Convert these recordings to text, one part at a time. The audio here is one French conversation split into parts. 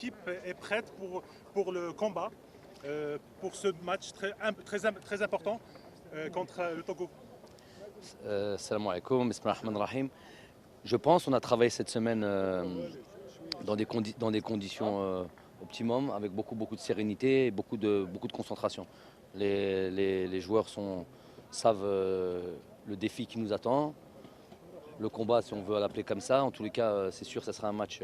L'équipe est prête pour le combat, pour ce match très important contre le Togo. Salam alaikum, bismillahirrahmanirrahim. Je pense qu'on a travaillé cette semaine dans des conditions optimum, avec beaucoup de sérénité et beaucoup de concentration. Les joueurs savent le défi qui nous attend, le combat si on veut l'appeler comme ça. En tous les cas, c'est sûr que ça sera un match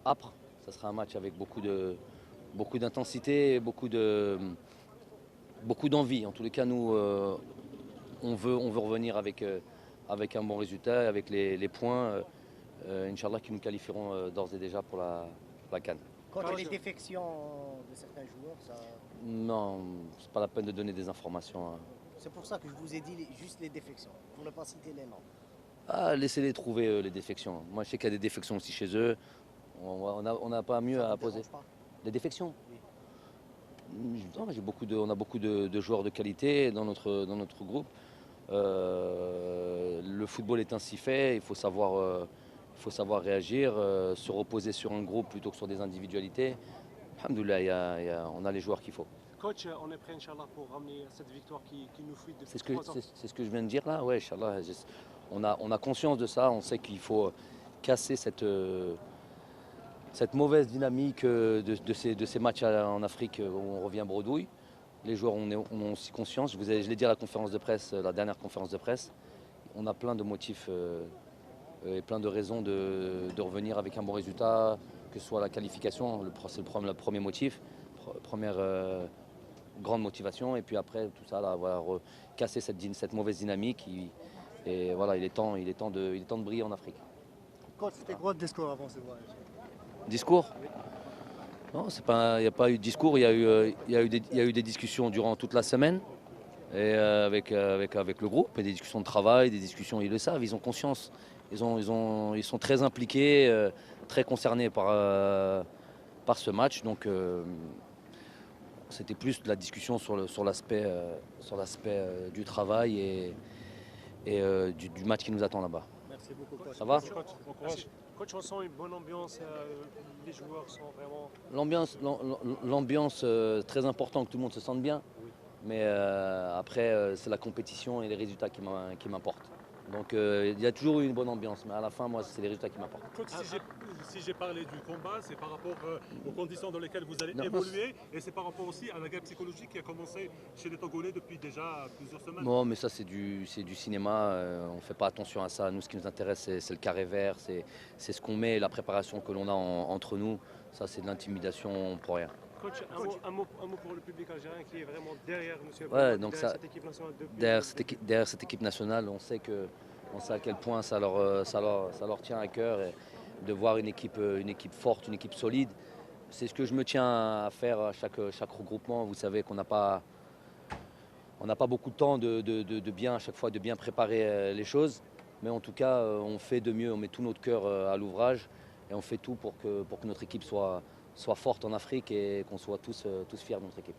âpre, ça sera un match avec beaucoup d'intensité, beaucoup d'envie. En tous les cas, nous, on veut revenir avec un bon résultat, avec les points, Inch'Allah, qui nous qualifieront d'ores et déjà pour la CAN. Quand les défections de certains joueurs, ça... Non, c'est pas la peine de donner des informations. Hein. C'est pour ça que je vous ai dit juste les défections, pour ne pas citer les noms. Ah, laissez-les trouver les défections. Moi, je sais qu'il y a des défections aussi chez eux. On n'a pas mieux à poser. Des défections? Oui. Non, on a beaucoup de joueurs de qualité dans notre groupe. Le football est ainsi fait, il faut savoir réagir, se reposer sur un groupe plutôt que sur des individualités. Alhamdoulilah, on a les joueurs qu'il faut. Coach, on est prêt, Inch'Allah, pour ramener cette victoire qui nous fuit depuis 3 ans. C'est ce que je viens de dire là, ouais, Inch'Allah. On a conscience de ça, on sait qu'il faut casser cette mauvaise dynamique de ces matchs en Afrique où on revient bredouille. Les joueurs ont aussi conscience, je l'ai dit à la conférence de presse, la dernière conférence de presse, on a plein de motifs et plein de raisons de revenir avec un bon résultat, que ce soit la qualification, c'est le premier motif, première grande motivation, et puis après tout ça, là, voilà, casser cette mauvaise dynamique, et voilà, il est temps de briller en Afrique. Coach, c'était quoi le discours avant ce voyage? Discours? Non, il n'y a pas eu de discours, il y a eu des discussions durant toute la semaine et avec le groupe, et des discussions de travail, des discussions, ils le savent, ils ont conscience, ils sont très impliqués, très concernés par ce match, donc c'était plus de la discussion sur l'aspect du travail et du match qui nous attend là-bas. Merci beaucoup, coach. Ça va? Coach, on sent une bonne ambiance, les joueurs sont vraiment... L'ambiance, très important que tout le monde se sente bien, oui. Mais après c'est la compétition et les résultats qui m'importent. Donc il y a toujours eu une bonne ambiance, mais à la fin, moi, c'est les résultats qui m'importent. Coach, si j'ai parlé du combat, c'est par rapport aux conditions dans lesquelles vous allez évoluer, et c'est par rapport aussi à la guerre psychologique qui a commencé chez les Togolais depuis déjà plusieurs semaines. Non, mais ça, c'est du cinéma, on ne fait pas attention à ça. Nous, ce qui nous intéresse, c'est le carré vert, c'est ce qu'on met, la préparation que l'on a entre nous. Ça, c'est de l'intimidation pour rien. Coach, un mot pour le public algérien qui est vraiment derrière M. Ouais, donc derrière cette équipe nationale. Derrière cette équipe nationale, on sait à quel point ça leur tient à cœur, et de voir une équipe forte, une équipe solide. C'est ce que je me tiens à faire à chaque regroupement. Vous savez qu'on n'a pas beaucoup de temps à chaque fois de bien préparer les choses. Mais en tout cas, on fait de mieux, on met tout notre cœur à l'ouvrage, et on fait tout pour que notre équipe soit forte en Afrique, et qu'on soit tous fiers de notre équipe.